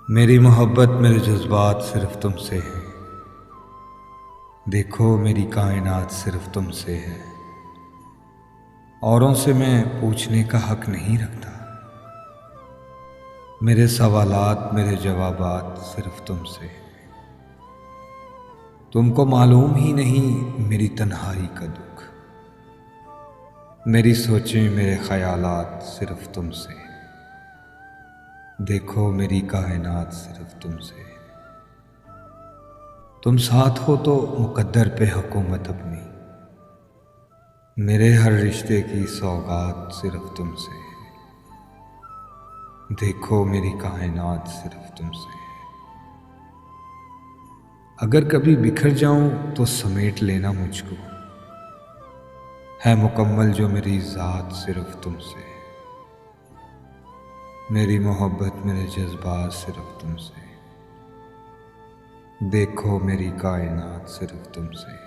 मेरी मोहब्बत मेरे जज्बात सिर्फ तुमसे हैं। देखो मेरी कायनात सिर्फ तुमसे है। औरों से मैं पूछने का हक नहीं रखता। मेरे सवालात मेरे जवाबात सिर्फ तुमसे हैं। तुमको मालूम ही नहीं मेरी तन्हाई का दुख। मेरी सोचें मेरे ख्यालात सिर्फ तुमसे हैं। देखो मेरी कायनात सिर्फ तुमसे है। तुम साथ हो तो मुकद्दर पे हुकूमत अपनी। मेरे हर रिश्ते की सौगात सिर्फ तुमसे है। देखो मेरी कायनात सिर्फ तुमसे है। अगर कभी बिखर जाऊं तो समेट लेना मुझको। है मुकम्मल जो मेरी ज़ात सिर्फ तुमसे है। मेरी मोहब्बत मेरे जज्बात सिर्फ तुमसे है। देखो मेरी कायनात सिर्फ तुमसे है।